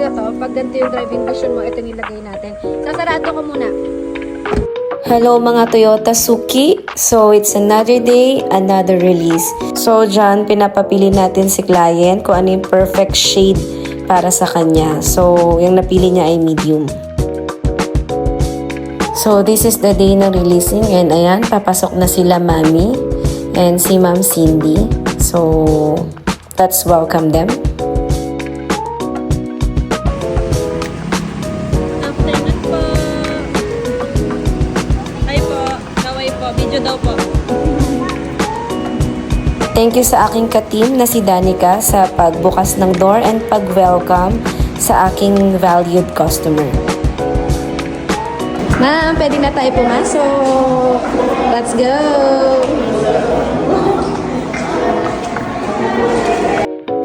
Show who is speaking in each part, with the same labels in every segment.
Speaker 1: na to, pag ganito yung driving vision mo, ito nilagay natin. Sasarado ko muna.
Speaker 2: Hello mga Toyota Suki. So it's another day, another release. So dyan, pinapapili natin si client kung ano yung perfect shade para sa kanya. So yung napili niya ay medium. So this is the day ng releasing and ayan, papasok na sila Mami and si Ma'am Cindy. So let's welcome them.
Speaker 1: Afternoon po. Hi po. Kaway po. Video daw po.
Speaker 2: Thank you sa aking ka-team na si Danica sa pagbukas ng door and pag-welcome sa aking valued customer.
Speaker 1: Ma'am, pwede na tayo pumasok. Let's go!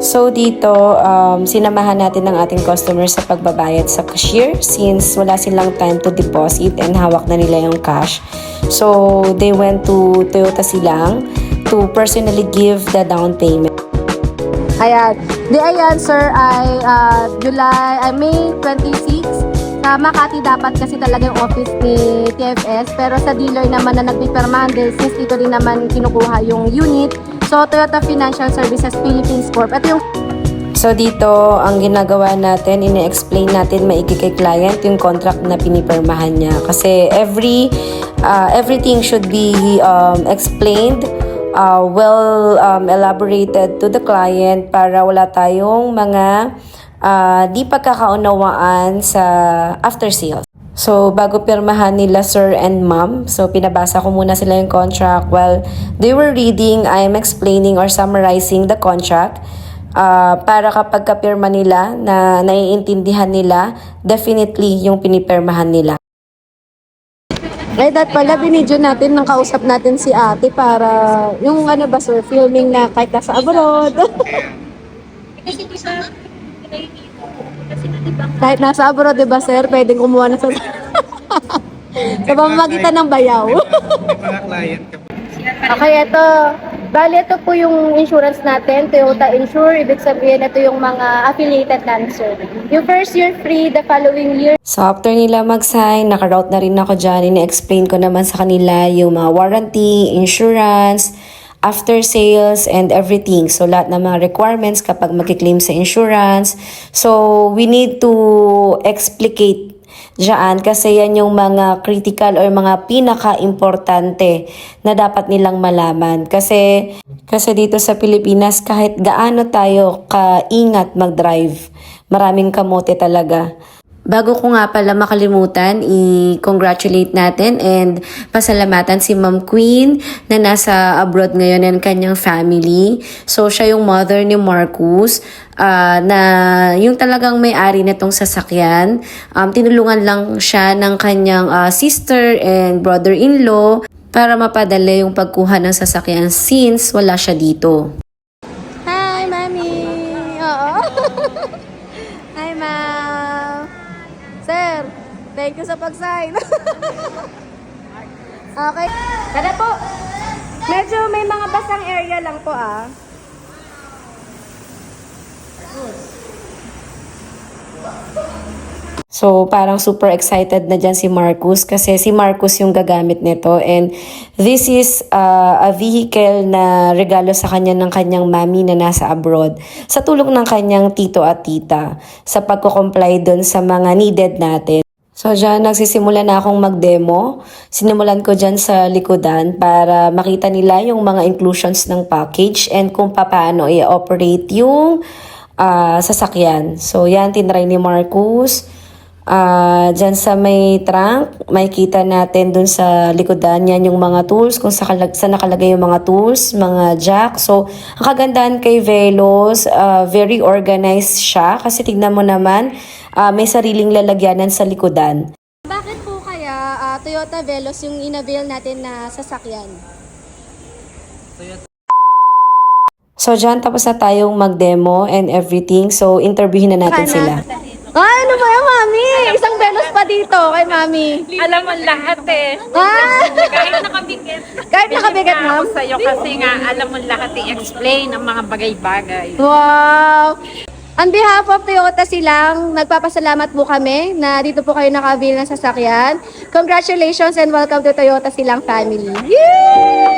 Speaker 2: So dito, sinamahan natin ng ating customer sa pagbabayad sa cashier since wala silang time to deposit and hawak na nila yung cash. So they went to Toyota Silang to personally give the down payment.
Speaker 1: Ayan. Ayan, sir, ay May 26. Sa Makati dapat kasi talaga yung office ni TFS. Pero sa dealer naman na nagpipirmahan dahil since dito rin naman kinukuha yung unit. So, Toyota Financial Services Philippines Corp. Ito yung
Speaker 2: So dito, ang ginagawa natin, ine-explain natin maigi kay client yung contract na pinipirmahan niya. Kasi everything should be explained, elaborated to the client para wala tayong mga di pagkakaunawaan sa after sales. So, bago pirmahan nila sir and ma'am, so pinabasa ko muna sila yung contract. While they were reading, I am explaining or summarizing the contract para kapag kapirma nila na naiintindihan nila, definitely yung pinipirmahan nila.
Speaker 1: Ay, pala, binidyo natin ng kausap natin si ate para yung ano ba sir, filming na kahit nasa abroad. Kahit nasa abroad, diba sir, pwedeng kumuha na sa sa pamamagitan ng bayaw. Okay, ito. Bali, ito po yung insurance natin, Toyota Insure. Ibig sabihin, ito yung mga affiliated natin, sir. Yung first year free, the following year.
Speaker 2: So after nila mag-sign, naka-route na rin ako dyan. Ina-explain ko naman sa kanila yung mga warranty, insurance, after sales, and everything. So lahat ng mga requirements kapag magkiklaim sa insurance. So we need to explicate dyan kasi yan yung mga critical or mga pinaka-importante na dapat nilang malaman. Kasi dito sa Pilipinas, kahit gaano tayo kaingat mag-drive, maraming kamote talaga. Bago ko nga pala makalimutan, i-congratulate natin and pasalamatan si Ma'am Queen na nasa abroad ngayon and kanyang family. So, siya yung mother ni Marcus na yung talagang may-ari na tong sasakyan. Tinulungan lang siya ng kanyang sister and brother-in-law para mapadala yung pagkuha ng sasakyan since wala siya dito.
Speaker 1: Hi, Mami! Oo. Hi, Ma'am! Sir, thank you sa pag-sign. Okay. Kada po. Medyo may mga basang area lang po
Speaker 2: So, parang super excited na dyan si Marcus kasi si Marcus yung gagamit nito and this is a vehicle na regalo sa kanya ng kanyang mami na nasa abroad sa tulong ng kanyang tito at tita sa pagko-comply dun sa mga needed natin. So, dyan nagsisimula na akong mag-demo. Sinimulan ko dyan sa likodan para makita nila yung mga inclusions ng package and kung paano i-operate yung sasakyan. So, yan, tinry ni Marcus. Dyan sa may trunk, makikita natin dun sa likodan yan yung mga tools, kung sa nakalagay yung mga tools, mga jack. So, ang kagandahan kay Veloz, very organized siya kasi tignan mo naman, may sariling lalagyanan sa likodan.
Speaker 1: Bakit po kaya Toyota Veloz yung in-avail natin na sasakyan?
Speaker 2: So, dyan tapos na tayong mag-demo and everything. So, interviewin na natin sila.
Speaker 1: Ano ba yan, Mami? Isang Veloz pa dito kay Mami.
Speaker 3: Alam mo lahat eh. Kahit nakabigat.
Speaker 1: Kahit nakabigat,
Speaker 3: Hindi na
Speaker 1: ma'am?
Speaker 3: ako sa'yo kasi nga alam mo lahat i-explain ang mga bagay-bagay.
Speaker 1: Wow! On behalf of Toyota Silang, nagpapasalamat po kami na dito po kayo nakabili ng sasakyan. Congratulations and welcome to Toyota Silang family. Yay!